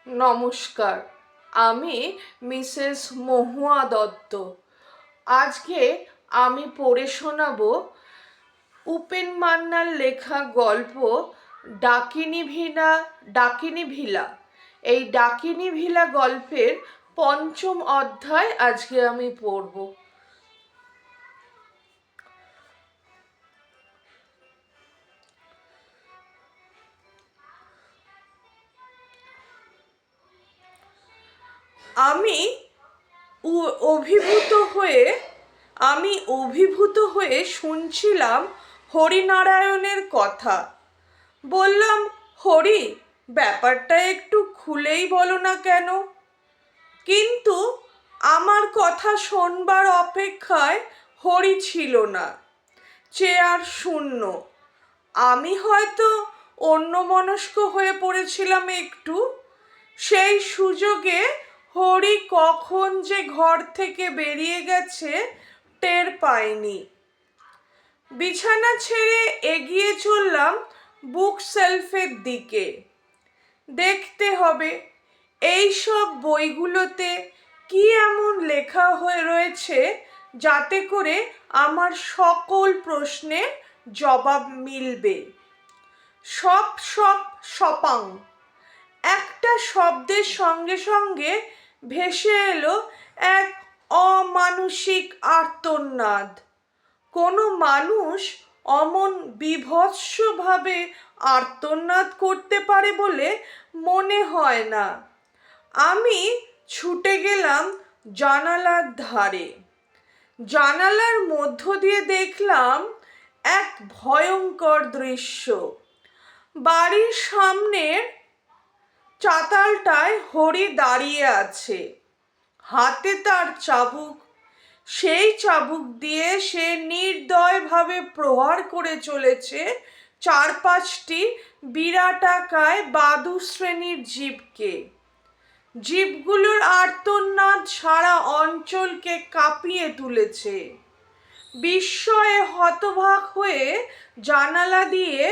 নমস্কার। আমি মিসেস মহুয়া দত্ত। আজকে আমি পড়ে শোনাবো উপেন মান্নার লেখা গল্প ডাকিনী ভিলা। এই ডাকিনী ভিলা গল্পের পঞ্চম অধ্যায় আজকে আমি পড়ব। আমি অভিভূত হয়ে শুনছিলাম হরিনারায়ণের কথা। বললাম, হরি, ব্যাপারটা একটু খুলেই বলো না কেন? কিন্তু আমার কথা শোনবার অপেক্ষায় হরি ছিল না। চেয়ার শূন্য। আমি হয়তো অন্যমনস্ক হয়ে পড়েছিলাম একটু। সেই সুযোগে হরি কখন যে ঘর থেকে বেরিয়ে গেছে টের পাইনি। বিছানা ছেড়ে এগিয়ে চললাম বুক সেলফের দিকে। দেখতে হবে এই সব বইগুলোতে কি এমন লেখা হয়ে রয়েছে যাতে করে আমার সকল প্রশ্নের জবাব মিলবে। সপাং একটা শব্দের সঙ্গে সঙ্গে ভেসে এলো এক অমানুষিক আর্তনাদ। কোনো মানুষ অমন বীভৎসভাবে আর্তনাদ করতে পারে বলে মনে হয় না। আমি ছুটে গেলাম জানালার ধারে। জানালার মধ্য দিয়ে দেখলাম এক ভয়ঙ্কর দৃশ্য। বাড়ির সামনের চাতালটায় হরি দাঁড়িয়ে আছে, হাতে তার চাবুক। সেই চাবুক দিয়ে সে নির্দয়ভাবে প্রহার করে চলেছে চার পাঁচটি বিরাটাকায় বাদু শ্রেণীর জীবকে। জীবগুলোর আর্তনাদ সারা অঞ্চলকে কাঁপিয়ে তুলেছে। বিস্ময়ে হতবাক হয়ে জানালা দিয়ে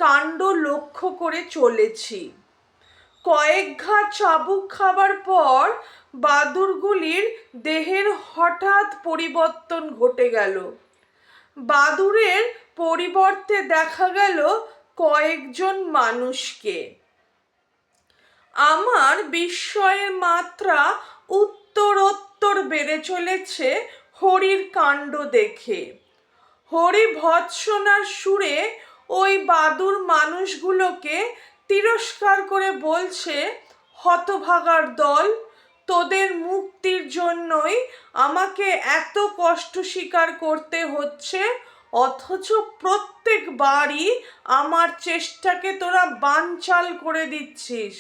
কাণ্ড লক্ষ্য করে চলেছি। কয়েক ঘা চাবুক খাবার পর বাদুরগুলির দেহের হঠাৎ পরিবর্তন ঘটে গেল। বাদুড়ের পরিবর্তে দেখা গেল কয়েকজন মানুষকে। আমার বিস্ময়ের মাত্রা উত্তরোত্তর বেড়ে চলেছে হরির কাণ্ড দেখে। হরি ভৎসনার সুরে ওই বাদুড় মানুষগুলোকে তিরস্কার করে বলছে, হতভাগার দল, তোদের মুক্তির জন্যই আমাকে এত কষ্ট স্বীকার করতে হচ্ছে, অথচ প্রত্যেকবারই আমার চেষ্টাকে তোরা বানচাল করে দিচ্ছিস।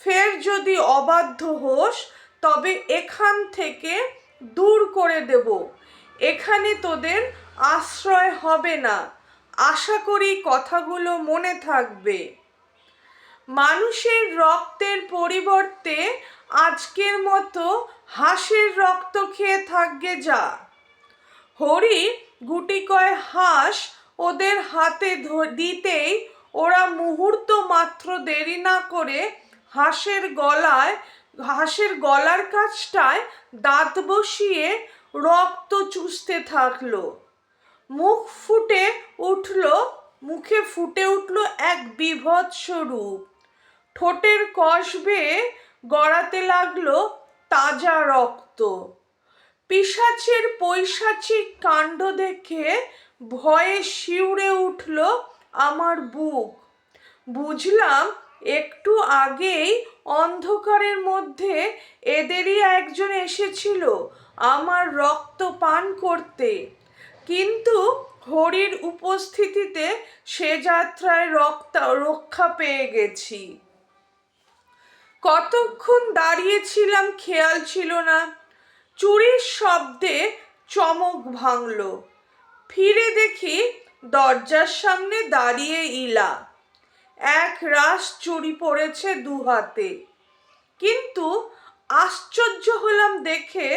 ফের যদি অবাধ্য হোস তবে এখান থেকে দূর করে দেব। এখানে তোদের আশ্রয় হবে না। আশা করি কথাগুলো মনে থাকবে। মানুষের রক্তের পরিবর্তে আজকের মতো হাঁসের রক্ত খেয়ে থাকবে যা। হরি গুটিকয় হাঁস ওদের হাতে দিতেই ওরা মুহূর্ত মাত্র দেরি না করে হাঁসের গলার কাছটায় দাঁত বসিয়ে রক্ত চুষতে থাকলো। মুখে ফুটে উঠল এক বীভৎস রূপ। ঠোঁটের কষ বেয়ে গড়াতে লাগলো তাজা রক্ত। পিশাচের পৈশাচিক কাণ্ড দেখে ভয়ে শিউরে উঠল আমার বুক। বুঝলাম একটু আগেই অন্ধকারের মধ্যে এদেরই একজন এসেছিল আমার রক্ত পান করতে, কিন্তু হরির উপস্থিতিতে সে যাত্রায় রক্ষা পেয়ে গেছি। কতক্ষণ দাঁড়িয়েছিলাম খেয়াল ছিল না। চুরির শব্দে চমক ভাঙল। ফিরে দেখি দরজার সামনে দাঁড়িয়ে ইলা। এক রাশ চুড়ি পড়েছে দু হাতে। কিন্তু আশ্চর্য হলাম দেখে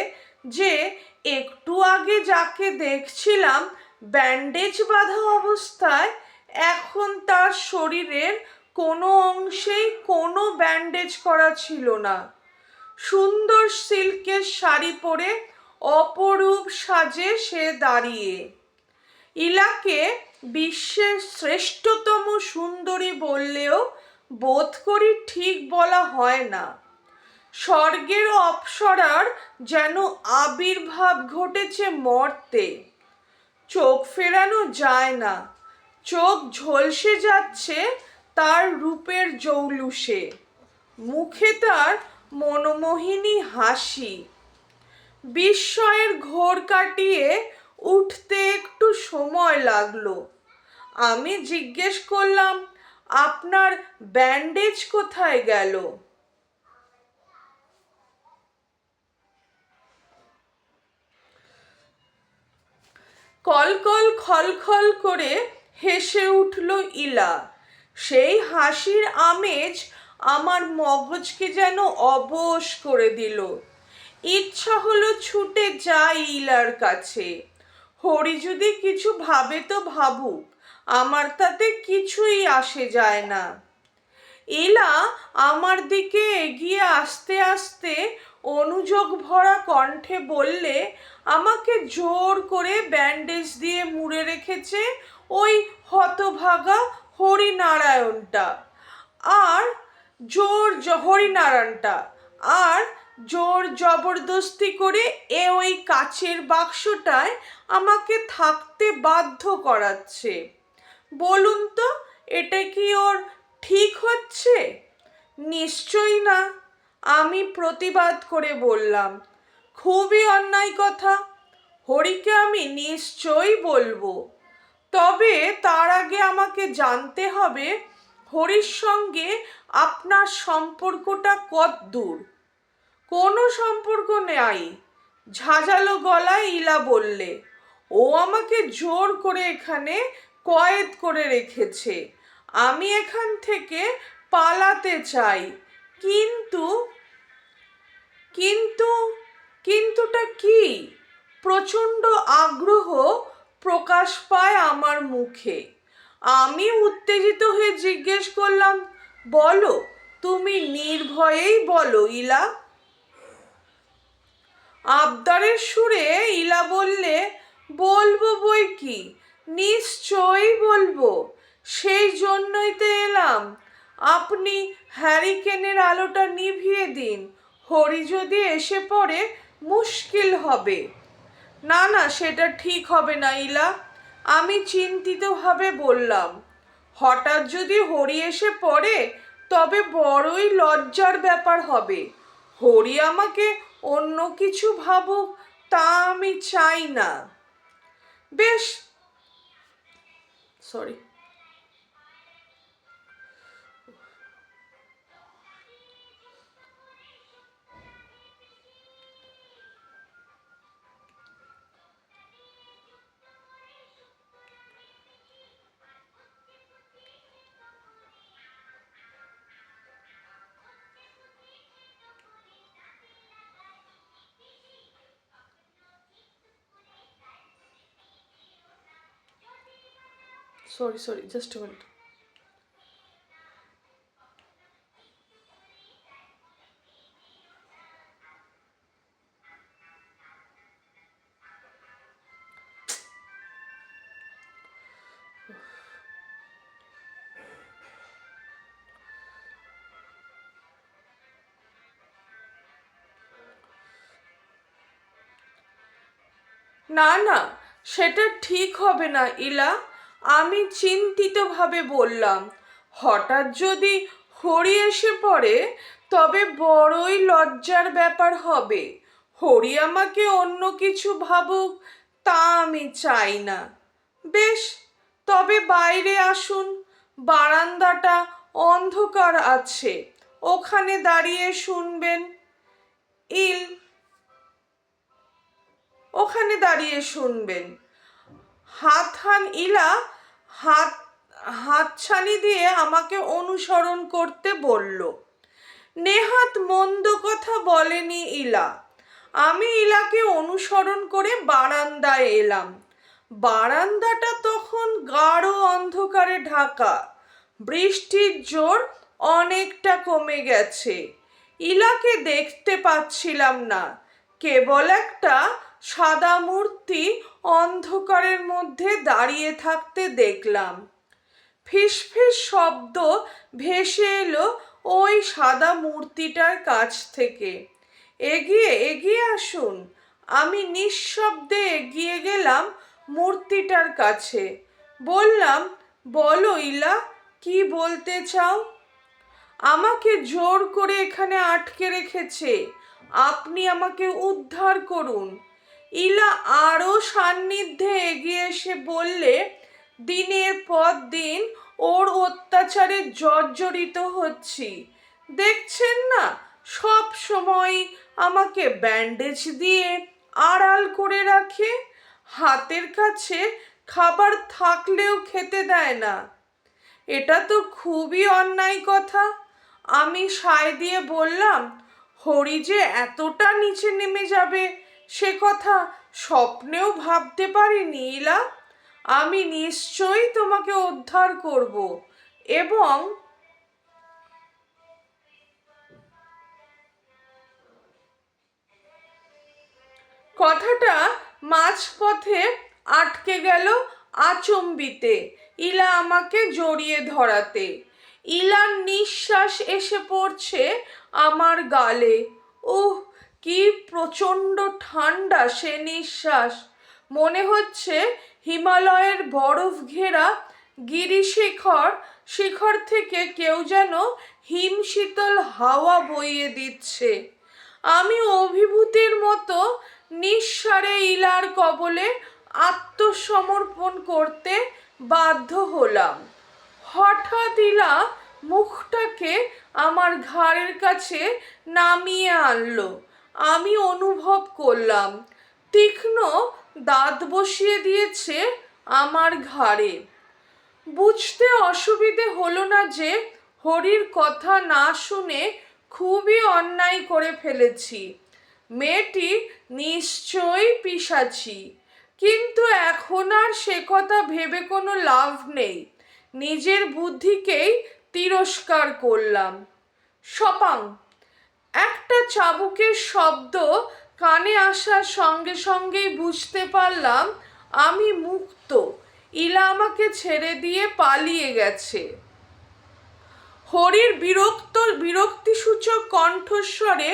যে একটু আগে যাকে দেখছিলাম ব্যান্ডেজ বাঁধা অবস্থায়, এখন তার শরীরের কোনো অংশেই কোনো ব্যান্ডেজ করা ছিল না। সুন্দর সিল্কের শাড়ি পরে অপরূপ সাজে সে দাঁড়িয়ে। ইলাকে বিশ্বের শ্রেষ্ঠতম সুন্দরী বললেও বোধ করি ঠিক বলা হয় না। স্বর্গের অপ্সরার যেন আবির্ভাব ঘটেছে মর্তে। চোখ ফেরানো যায় না, চোখ ঝলসে যাচ্ছে তার রূপের জৌলুসে। মুখে তার মনোমোহিনী হাসি। বিস্ময়ের ঘোর কাটিয়ে উঠতে একটু সময় লাগলো। আমি জিজ্ঞেস করলাম, আপনার ব্যান্ডেজ কোথায় গেল? কলকল খলখল করে হেসে উঠল ইলা। সেই হাসির আমেজ আমার মগজকে যেন অবশ করে দিল। ইচ্ছা হলো ছুটে যাই ইলার কাছে। হরি যদি কিছু ভাবে তো ভাবুক, আমার তাতে কিছুই আসে যায় না। ইলা আমার দিকে এগিয়ে আসতে আসতে অনুযোগ ভরা কণ্ঠে বললে, আমাকে জোর করে ব্যান্ডেজ দিয়ে মুড়ে রেখেছে ওই হতভাগা হরিনারায়ণটা। আর আর জোর জবরদস্তি করে ওই কাচের বাক্সটায় আমাকে থাকতে বাধ্য করাচ্ছে। বলুন তো, এটা কি ওর ঠিক হচ্ছে? নিশ্চয়ই না, আমি প্রতিবাদ করে বললাম। খুবই অন্যায় কথা, হরিকে আমি নিশ্চয়ই বলবো। তবে তার আগে আমাকে জানতে হবে হরির সঙ্গে আপনার সম্পর্কটা কতদূর। কোনো সম্পর্ক নেই, ঝাঁঝালো গলায় ইলা বললে। ও আমাকে জোর করে এখানে কয়েদ করে রেখেছে। আমি এখান থেকে পালাতে চাই, কিন্তু কিন্তু কিন্তুটা কি? প্রচণ্ড আগ্রহ প্রকাশ পায় আমার মুখে। আমি উত্তেজিত হয়ে জিজ্ঞেস করলাম, বলো, তুমি নির্ভয়েই বলো ইলা। আবদারের সুরে ইলা বললে, বলবো বই কি, নিশ্চয়ই বলবো। সেই জন্যই তো এলাম। আপনি হ্যারিকেনের আলোটা নিভিয়ে দিন, হরি যদি এসে পড়ে মুশকিল হবে। না না, সেটা ঠিক হবে না ইলা, আমি চিন্তিতভাবে বললাম। হঠাৎ যদি হরি এসে পড়ে তবে বড়ই লজ্জার ব্যাপার হবে। হরি আমাকে অন্য কিছু ভাবুক, তা আমি চাই না। বেশ, sorry. Sorry, just a minute. না না, সেটা ঠিক হবে না ইলা, আমি চিন্তিতভাবে বললাম। হঠাৎ যদি হরি এসে পড়ে তবে বড়ই লজ্জার ব্যাপার হবে। হরি আমাকে অন্য কিছু ভাবুক, তা আমি চাই না। বেশ, তবে বাইরে আসুন, বারান্দাটা অন্ধকার আছে, ওখানে দাঁড়িয়ে শুনবেন। ইল ওখানে দাঁড়িয়ে শুনবেন। ইলা হাতছানি দিয়ে আমাকে অনুসরণ করতে বলল। নেহাত মন্দ কথা বলেনি ইলা। আমি ইলাকে অনুসরণ করে বারান্দায় এলাম। বারান্দাটা তখন গাঢ় অন্ধকারে ঢাকা। বৃষ্টির জোর অনেকটা কমে গেছে। ইলাকে দেখতে পাচ্ছিলাম না, কেবল একটা সাদা মূর্তি অন্ধকারের মধ্যে দাঁড়িয়ে থাকতে দেখলাম। ফিসফিস শব্দ ভেসে এলো ওই সাদা মূর্তিটার কাছ থেকে। এগিয়ে এগিয়ে আসুন। আমি নিঃশব্দে এগিয়ে গেলাম মূর্তিটার কাছে। বললাম, বলো ইলা, কি বলতে চাও? আমাকে জোর করে এখানে আটকে রেখেছে, আপনি আমাকে উদ্ধার করুন। ইলা আরো সান্নিধ্যে এগিয়ে এসে বললে, দিনের পর দিন ওর অত্যাচারে জর্জরিত হচ্ছি, দেখছেন না, সব সময় আমাকে ব্যান্ডেজ দিয়ে আড়াল করে রাখে, হাতের কাছে খাবার থাকলেও খেতে দেয় না। এটা তো খুবই অন্যায় কথা। আমি সায় দিয়ে বললাম, হরি যে এতটা নিচে নেমে যাবে সে কথা স্বপ্নেও ভাবতে পারিনি ইলা। আমি নিশ্চয়ই তোমাকে উদ্ধার করব এবং কথাটা মাঝপথে আটকে গেল আচম্বিতে ইলা আমাকে জড়িয়ে ধরাতে। ইলার নিঃশ্বাস এসে পড়ছে আমার গালে। উহ, কি প্রচণ্ড ঠান্ডা সে নিঃশ্বাস! মনে হচ্ছে হিমালয়ের বরফ ঘেরা শিখর থেকে কেউ যেন হিমশীতল হাওয়া বইয়ে দিচ্ছে। আমি অভিভূতির মতো নিঃসাড়ে ইলার কবলে আত্মসমর্পণ করতে বাধ্য হলাম। হঠাৎ ইলা মুখটাকে আমার ঘাড়ের কাছে নামিয়ে আনলো। আমি অনুভব করলাম তীক্ষ্ণ দাঁত বসিয়ে দিয়েছে আমার ঘাড়ে। বুঝতে অসুবিধে হলো না যে হরির কথা না শুনে খুবই অন্যায় করে ফেলেছি। মেয়েটি নিশ্চয়ই পিশাচি, কিন্তু এখন আর সে কথা ভেবে কোনো লাভ নেই। নিজের বুদ্ধিকেই তিরস্কার করলাম। সপাং! একটা চাবুকের শব্দ কানে আসার সঙ্গে সঙ্গেই বুঝতে পারলাম আমি মুক্ত। ইলা আমাকে ছেড়ে দিয়ে পালিয়ে গেছে। হরির বিরক্তিসূচক কণ্ঠস্বরে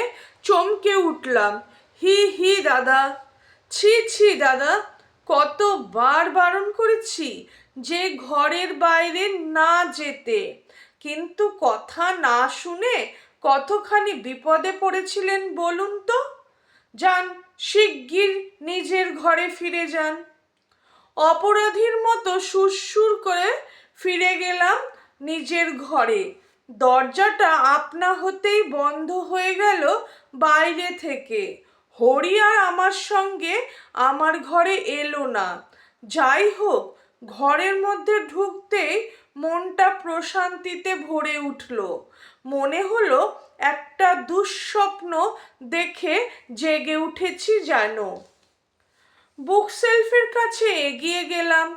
চমকে উঠলাম। হি হি দাদা! ছি ছি দাদা, কতবার বারণ করেছি যে ঘরের বাইরে না যেতে, কিন্তু কথা না শুনে কতখানি বিপদে পড়েছিলেন বলুন তো। যান, শিগগির নিজের ঘরে ফিরে যান। অপরাধীর মতো সুরসুর করে ফিরে গেলাম নিজের ঘরে। দরজাটা আপনা হতেই বন্ধ হয়ে গেল বাইরে থেকে। হরি আর আমার সঙ্গে আমার ঘরে এলো না। যাই হোক, ঘরের মধ্যে ঢুকতেই মনটা প্রশান্তিতে ভরে উঠল। মনে হলো একটা দুঃস্বপ্ন দেখে জেগে উঠেছি যেন। বুকশেলফের কাছে এগিয়ে গেলাম,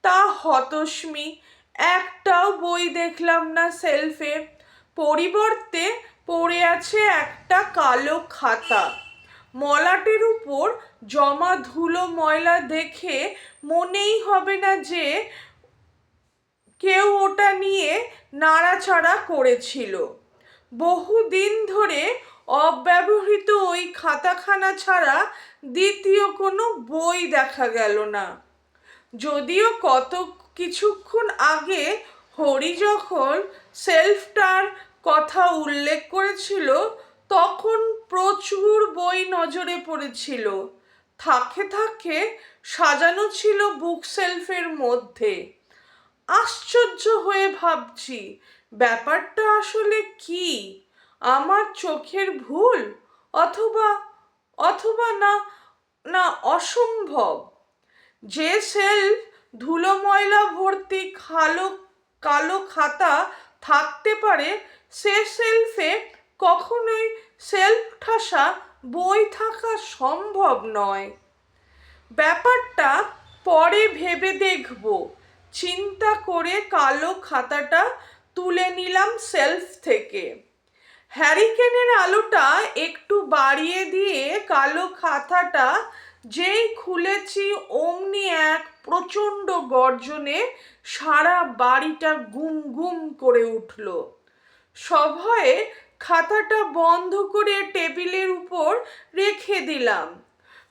তা হতশ্মী, একটাও বই দেখলাম না সেলফে। পরিবর্তে পড়ে আছে একটা কালো খাতা। মলাটের উপর জমা ধুলো ময়লা দেখে মনেই হবে না যে কেউ ওটা নিয়ে নাড়াচাড়া করেছিল। বহুদিন ধরে অব্যবহৃত ওই খাতাখানা ছাড়া দ্বিতীয় কোনো বই দেখা গেল না। যদিও কিছুক্ষণ আগে হরি যখন সেলফটার কথা উল্লেখ করেছিল তখন প্রচুর বই নজরে পড়েছিল। থাকে থাকে সাজানো ছিল বুকশেলফের মধ্যে। আশ্চর্য হয়ে ভাবছি, ব্যাপারটা আসলে কি? আমার চোখের ভুল, অথবা অথবা না না অসম্ভব। যে সেলফ ধুলো ময়লা ভর্তি কালো খাতা থাকতে পারে সে সেলফে কখনোই সেলফ ঠাসা বই থাকা সম্ভব নয়। ব্যাপারটা পরে ভেবে দেখব চিন্তা করে কালো খাতাটা তুলে নিলাম সেলফ থেকে। হ্যারিকেনের আলোটা একটু বাড়িয়ে দিয়ে কালো খাতাটা যেই খুলেছি অমনি এক প্রচণ্ড গর্জনে সারা বাড়িটা গুম গুম করে উঠল। সভয়ে খাতাটা বন্ধ করে টেবিলের উপর রেখে দিলাম।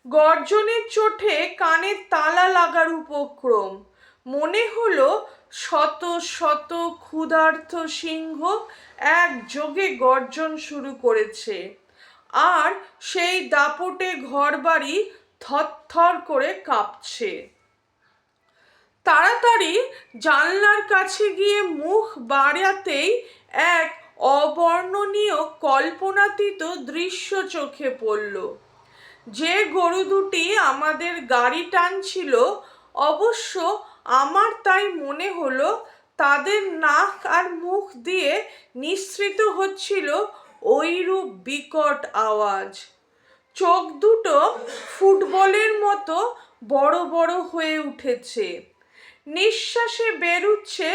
গর্জনের চোটে কানের তালা লাগার উপক্রম। মনে হলো শত শত ক্ষুধার্ত সিংহ একযোগে গর্জন শুরু করেছে, আর সেই দাপটে ঘরবাড়ি থরথর করে কাঁপছে। তাড়াতাড়ি জানলার কাছে গিয়ে মুখ বাড়াতেই এক অবর্ণনীয় কল্পনাতীত দৃশ্য চোখে পড়ল। যে গরু দুটি আমাদের গাড়ি টানছিল, অবশ্য আমার তাই মনে হলো তাদের নাক আর মুখ দিয়ে নিঃসৃত হচ্ছিল ওইরূপ বিকট আওয়াজ। চোখ দুটো ফুটবলের মতো বড় বড় হয়ে উঠেছে। নিঃশ্বাসে বেরুচ্ছে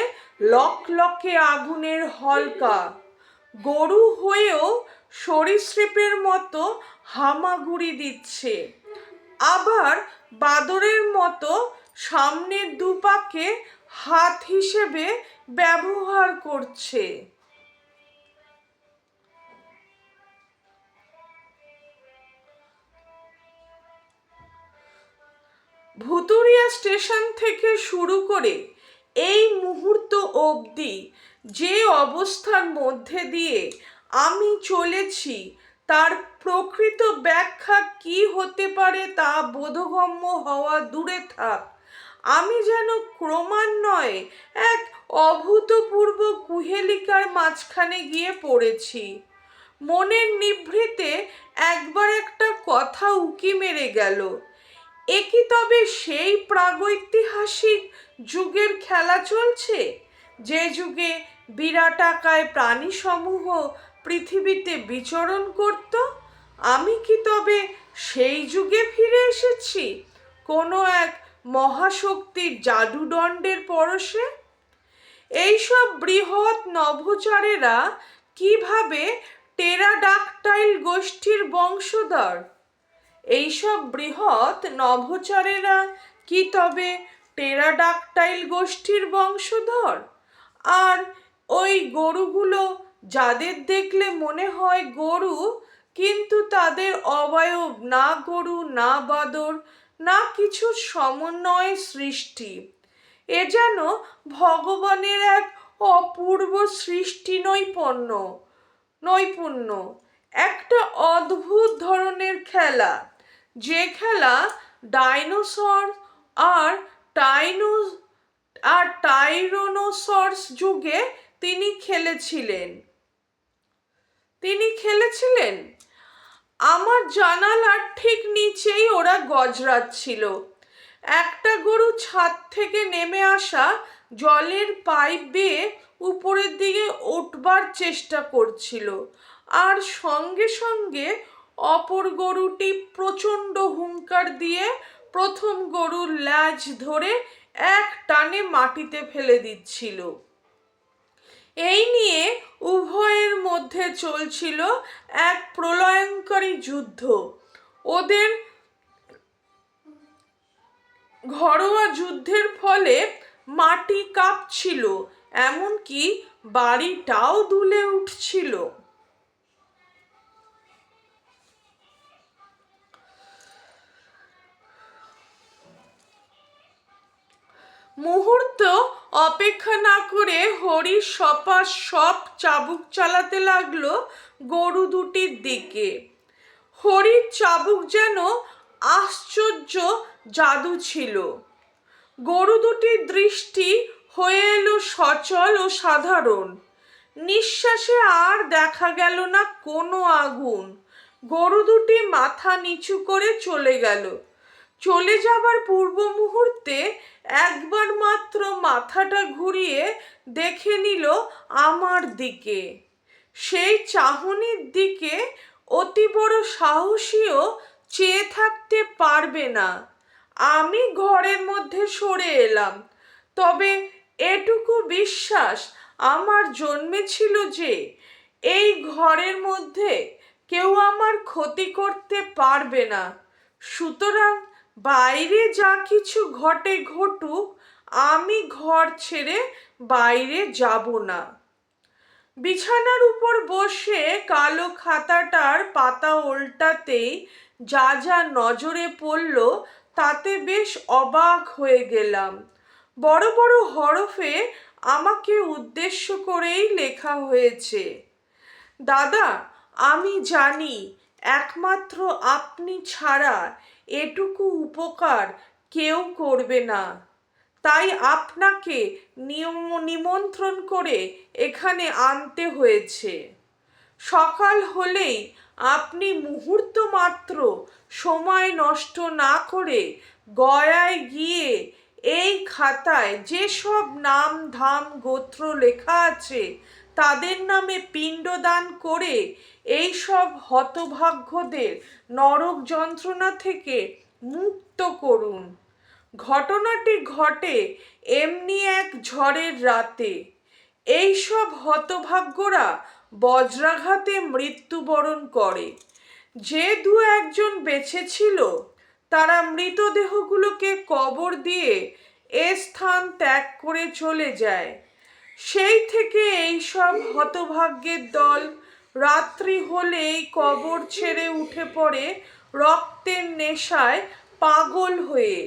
লকলকে আগুনের হলকা। গরু হয়েও সরীসৃপের মতো হামাগুড়ি দিচ্ছে, আবার বাদরের মতো সামনের দুপাকে হাত হিসেবে ব্যবহার করছে। ভুতুড়িয়া স্টেশন থেকে শুরু করে এই মুহূর্ত অবধি যে অবস্থার মধ্যে দিয়ে আমি চলেছি তার প্রকৃত ব্যাখ্যা কি হতে পারে তা বোধগম্য হওয়া দূরে থাক, আমি যেন ক্রমান্বয়ে এক অভূতপূর্ব কুহেলিকার মাঝখানে গিয়ে পড়েছি। মনের নিভৃতে একবার একটা কথা উকি মেরে গেল, এ কি তবে সেই প্রাগৈতিহাসিক যুগের খেলা চলছে, যে যুগে বিরাটাকায় প্রাণীসমূহ পৃথিবীতে বিচরণ করত? আমি কি তবে সেই যুগে ফিরে এসেছি কোনো এক মহাশক্তির জাদুদণ্ডের পরশে? এইসব বৃহৎ নভোচারেরা কিভাবে টেরাডাকটাইল গোষ্ঠীর বংশধর? এইসব বৃহৎ নভোচারেরা কি তবে টেরাডাকটাইল গোষ্ঠীর বংশধর? আর ওই গরুগুলো যাদের দেখলে মনে হয় গরু, কিন্তু তাদের অবয়ব না গরু না বাদর না কিছু সমন্বয় সৃষ্টি, এ যেন ভগবানের এক অপূর্ব সৃষ্টি নৈপুণ্য, একটা অদ্ভুত ধরনের খেলা, যে খেলা ডাইনোসর আর টাইরানোসরস যুগে তিনি খেলেছিলেন। আমার জানালার ঠিক নিচেই ওরা গজরাচ্ছিল। একটা গরু ছাদ থেকে নেমে আসা জলের পাইপ বেয়ে উপরের দিকে উঠবার চেষ্টা করছিল, আর সঙ্গে সঙ্গে অপর গরুটি প্রচণ্ড হুঙ্কার দিয়ে প্রথম গরুর ল্যাজ ধরে এক টানে মাটিতে ফেলে দিচ্ছিল। এই নিয়ে উভয়ের মধ্যে চলছিল এক প্রলয়ঙ্করী যুদ্ধ। ওদের ঘরোয়া যুদ্ধের ফলে মাটি কাঁপছিল, এমনকি বাড়িটাও দুলে উঠছিল। মুহূর্ত অপেক্ষা না করে হরি সপাস সব চাবুক চালাতে লাগলো গরু দুটির দিকে। হরির চাবুক যেন আশ্চর্য জাদু ছিল। গরু দুটির দৃষ্টি হয়ে এলো সচল ও সাধারণ। নিঃশ্বাসে আর দেখা গেল না কোনো আগুন। গরু দুটি মাথা নিচু করে চলে গেল। চলে যাবার পূর্ব মুহূর্তে একবার মাত্র মাথাটা ঘুরিয়ে দেখে নিল আমার দিকে। সেই চাহনির দিকে অতি বড় সাহসীও চেয়ে থাকতে পারবে না। আমি ঘরের মধ্যে সরে এলাম, তবে এটুকু বিশ্বাস আমার জন্মেছিল যে এই ঘরের মধ্যে কেউ আমার ক্ষতি করতে পারবে না। সুতরাং বাইরে যা কিছু ঘটে ঘটুক, আমি ঘর ছেড়ে বাইরে যাব না। বিছানার উপর বসে কালো খাতাটার পাতা ওল্টাতেই যা যা নজরে পড়ল তাতে বেশ অবাক হয়ে গেলাম। বড় বড় হরফে আমাকে উদ্দেশ্য করেই লেখা হয়েছে, দাদা, আমি জানি একমাত্র আপনি ছাড়া এটুকু উপকার কেউ করবে না, তাই আপনাকে নিমন্ত্রণ করে এখানে আনতে হয়েছে। সকাল হলেই আপনি মুহূর্ত মাত্র সময় নষ্ট না করে গয়ায় গিয়ে এই খাতায় যেসব নাম ধাম গোত্র লেখা আছে তাদের নামে পিণ্ডদান করে এই সব হতভাগ্যদের নরক যন্ত্রণা থেকে মুক্ত করুন। ঘটনাটি ঘটে এমনি এক ঝড়ের রাতে। এই সব হতভাগ্যরা বজ্রাঘাতে মৃত্যুবরণ করে। যে দু একজন বেঁচে ছিল তারা মৃতদেহগুলোকে কবর দিয়ে এ স্থান ত্যাগ করে চলে যায়। সেই থেকে এই সব হতভাগ্যের দল রাত্রি হলেই কবর ছেড়ে উঠে পড়ে রক্তের নেশায় পাগল হয়ে।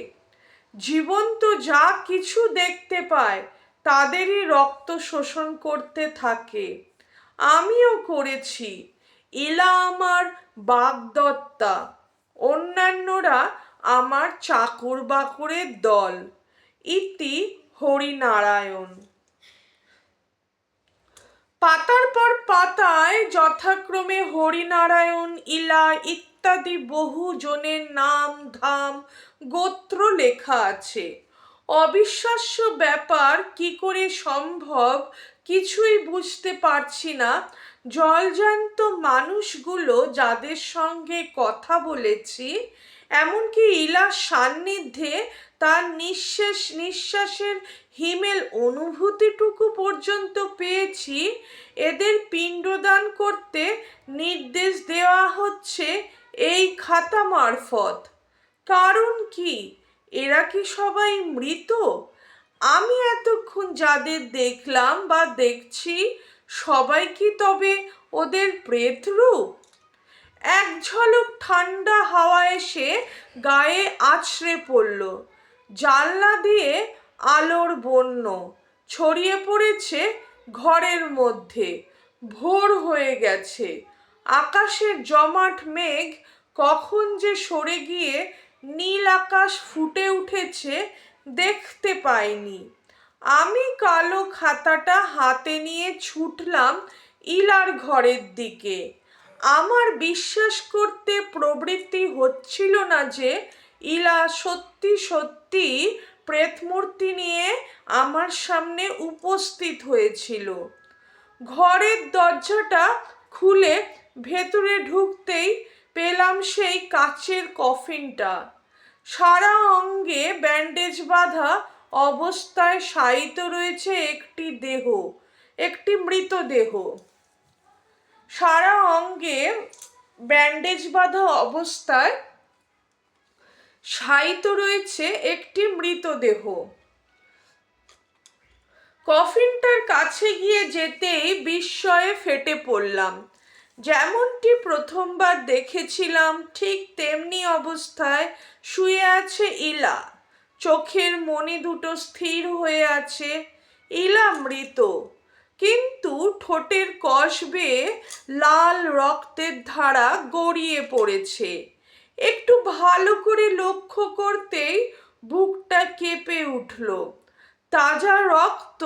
জীবন্ত যা কিছু দেখতে পায় তাদেরই রক্ত শোষণ করতে থাকে। আমিও করেছি। ইলা আমার বাগদত্তা, অন্যান্যরা আমার চাকর বাকরের দল। ইতি হরিনারায়ণ। পাতার পর পাতায় যথাক্রমে হরিনারায়ণ, ইলা ইত্যাদি বহু জনের নাম ধাম গোত্র লেখা আছে। অবিশ্বাস্য ব্যাপার, কি করে সম্ভব কিছুই বুঝতে পারছি না। জলজ্যান্ত মানুষগুলো যাদের সঙ্গে কথা বলেছি, এমনকি ইলার সান্নিধ্যে তার নিঃশ্বাসের হিমেল অনুভূতিটুকু পর্যন্ত পেয়েছি, এদের পিণ্ডদান করতে নির্দেশ দেওয়া হচ্ছে এই খাতা মারফত। কারণ কি? এরা কি সবাই মৃত? আমি এতক্ষণ যাদের দেখলাম বা দেখছি সবাই কি তবে ওদের প্রেতরূপ? এক ঝলক ঠান্ডা হাওয়া এসে গায়ে আছড়ে পড়ল। জানলা দিয়ে আলোর বন্য ছড়িয়ে পড়েছে ঘরের মধ্যে। ভোর হয়ে গেছে। আকাশের জমাট মেঘ কখন যে সরে গিয়ে নীল আকাশ ফুটে উঠেছে দেখতে পাইনি। আমি কালো খাতাটা হাতে নিয়ে ছুটলাম ইলার ঘরের দিকে। আমার বিশ্বাস করতে প্রবৃত্তি হচ্ছিল না যে ইলা সত্যি সত্যি প্রেতমূর্তি নিয়ে আমার সামনে উপস্থিত হয়েছিল। ঘরের দরজাটা খুলে ভেতরে ঢুকতেই পেলাম সেই কাচের কফিনটা। সারা অঙ্গে ব্যান্ডেজ বাঁধা অবস্থায় শায়িত রয়েছে একটি মৃতদেহ। সারা অঙ্গে ব্যান্ডেজ বাঁধা অবস্থায় শায়িত রয়েছে একটি মৃতদেহ। কফিনটার কাছে গিয়ে যেতেই বিস্ময়ে ফেটে পড়লাম। যেমনটি প্রথমবার দেখেছিলাম ঠিক তেমনি অবস্থায় শুয়ে আছে ইলা। চোখের মণি দুটো স্থির হয়ে আছে। ইলা মৃত, কিন্তু ঠোঁটের কষ বেয়ে লাল রক্তের ধারা গড়িয়ে পড়েছে। একটু ভালো করে লক্ষ্য করতেই বুকটা কেঁপে উঠল। তাজা রক্ত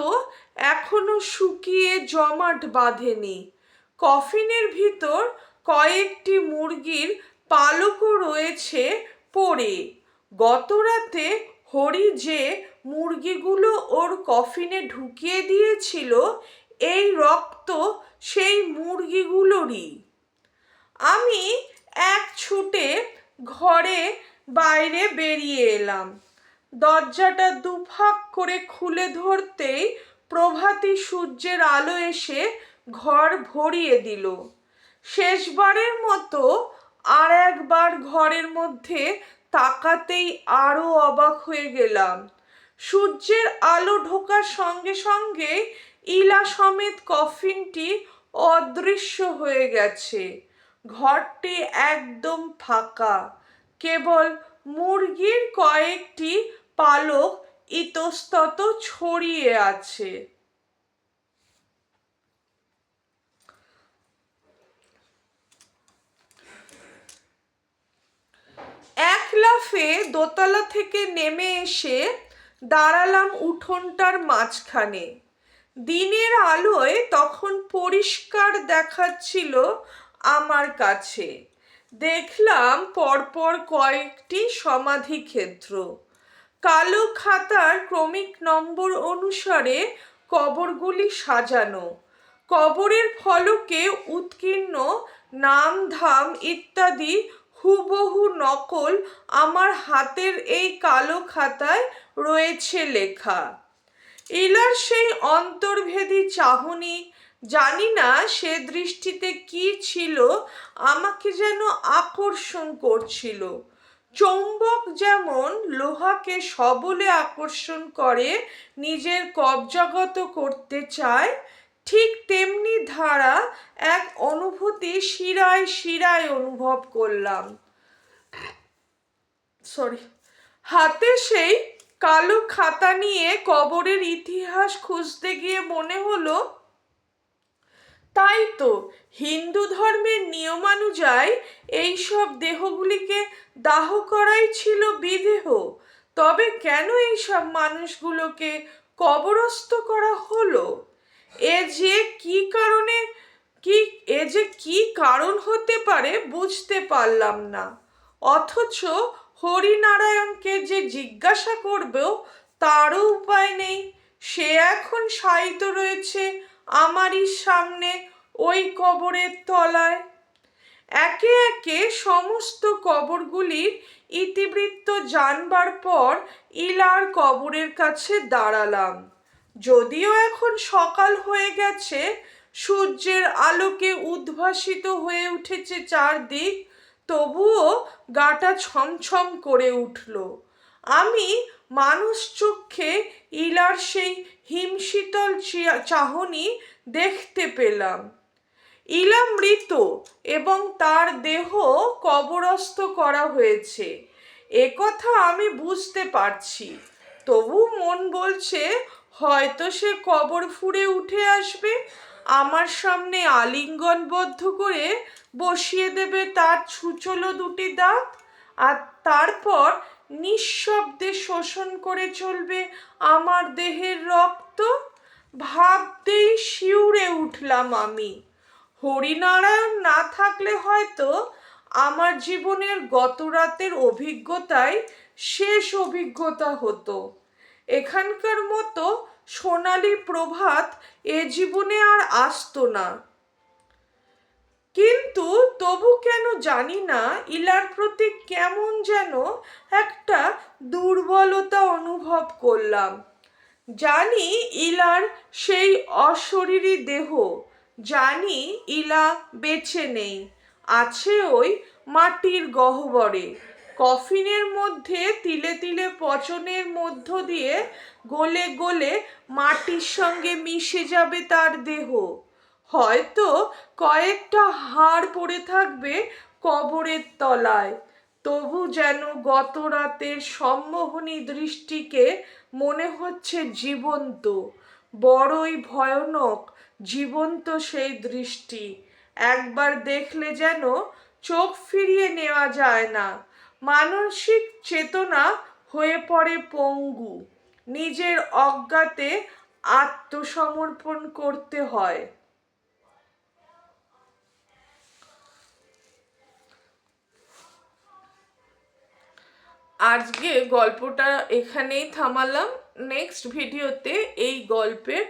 এখনো শুকিয়ে জমাট বাঁধেনি। কফিনের ভিতর কয়েকটি মুরগির পালকও রয়েছে পড়ে। গত রাতে হরি যে মুরগিগুলো ওর কফিনে ঢুকিয়ে দিয়েছিল, এই রক্ত সেই মুরগিগুলোরই। আমি এক ছুটে ঘরে বাইরে বেরিয়ে এলাম। দরজাটা দুফাক করে খুলে ধরতেই প্রভাতী সূর্যের আলো এসে ঘর ভরিয়ে দিল। শেষবারের মতো আর একবার ঘরের মধ্যে তাকাতেই আরো অবাক হয়ে গেলাম। সূর্যের আলো ঢোকার সঙ্গে সঙ্গে ইলা সমেত কফিনটি অদৃশ্য হয়ে গেছে। ঘরটি একদম ফাঁকা, কেবল মুরগির কয়েকটি পালক ইতস্তত ছড়িয়ে আছে। এক লাফে দোতলা থেকে নেমে এসে দাঁড়ালাম উঠোনটার মাঝখানে। দিনের আলোয় তখন পরিষ্কার দেখাচ্ছিল আমার কাছে। দেখলাম পরপর কয়েকটি সমাধি ক্ষেত্র, কালো খাতার ক্রমিক নম্বর অনুসারে কবরগুলি সাজানো। কবরের ফলকে উৎকীর্ণ নাম ধাম ইত্যাদি হুবহু নকল আমার হাতের এই কালো খাতায় রয়েছে লেখা। ইলার সেই অন্তর্ভেদী চাহনি, জানি না সে দৃষ্টিতে কি ছিল, আমাকে যেন আকর্ষণ করছিল। চৌম্বক যেমন লোহাকে সবলে আকর্ষণ করে নিজের কবজাগত করতে চায়, ঠিক তেমনি ধারা এক অনুভূতি শিরায় শিরায় অনুভব করলাম। হাতে সেই কালো খাতা নিয়ে কবরের ইতিহাস খুঁজতে গিয়ে মনে হলো, তাই তো হিন্দু ধর্মের নিয়মানুযায়ী এইসব দেহগুলিকে দাহ করাই ছিল বিদেহ। তবে কেন এইসব মানুষগুলোকে কবরস্থ করা হলো? এ যে কি কারণ হতে পারে বুঝতে পারলাম না। অথচ হরিনারায়ণকে যে জিজ্ঞাসা করবো তারও উপায় নেই। সে এখন শায়িত রয়েছে আমারই সামনে ওই কবরের তলায়। একে একে সমস্ত কবরগুলির ইতিবৃত্ত জানবার পর ইলার কবরের কাছে দাঁড়ালাম। যদিও এখন সকাল হয়ে গেছে, সূর্যের আলোকে উদ্ভাসিত হয়ে উঠেছে চারদিক, তবুও গাটা ছমছম করে উঠল। আমি মানুষ চক্ষে ইলার সেই হিমশীতল চাহনি দেখতে পেলাম। ইলা মৃত এবং তার দেহ কবরস্থ করা হয়েছে, একথা আমি বুঝতে পারছি। তবু মন বলছে হয়তো সে কবর ফুঁড়ে উঠে আসবে, আমার সামনে আলিঙ্গনবদ্ধ করে বসিয়ে দেবে তার ছুচলো দুটি দাঁত, আর তারপর নিঃশব্দে শোষণ করে চলবে আমার দেহের রক্ত। ভাবতেই শিউরে উঠলাম আমি। হরিনারায়ণ না থাকলে হয়তো আমার জীবনের গত রাতের অভিজ্ঞতাই শেষ অভিজ্ঞতা হতো। এখানকার মতো সোনালী প্রভাত এ জীবনে আর আসতো না। কিন্তু তবু কেন জানি না ইলার প্রতি কেমন যেন একটা দুর্বলতা অনুভব করলাম। জানি ইলার সেই অশরীরী দেহ, জানি ইলা বেঁচে নেই, আছে ওই মাটির গহ্বরে। কফিনের মধ্যে তিলে তিলে পচনের মধ্য দিয়ে গলে গলে মাটির সঙ্গে মিশে যাবে তার দেহ। হয়তো কয়েকটা হাড় পড়ে থাকবে কবরের তলায়। তবু যেন গত রাতের সম্মোহনী দৃষ্টিকে মনে হচ্ছে জীবন্ত, বড়ই ভয়ানক জীবন্ত সেই দৃষ্টি। একবার দেখলে যেন চোখ ফিরিয়ে নেওয়া যায় না। মানসিক চেতনা হয়ে পড়ে পঙ্গু, নিজের অজ্ঞাতে আত্মসমর্পণ করতে হয়। আজকে গল্পটা এখানেই থামালাম। নেক্সট ভিডিওতে এই গল্পের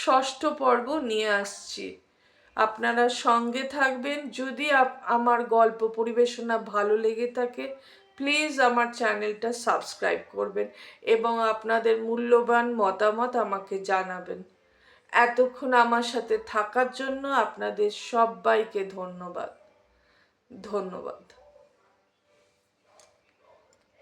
6ষ্ঠ পর্ব নিয়ে আসছি। আপনারা সঙ্গে থাকবেন। যদি আমার গল্প পরিবেশনা ভালো লেগে থাকে প্লিজ আমার চ্যানেলটা সাবস্ক্রাইব করবেন এবং আপনাদের মূল্যবান মতামত আমাকে জানাবেন। এতক্ষণ আমার সাথে থাকার জন্য আপনাদের সবাইকে ধন্যবাদ। ধন্যবাদ।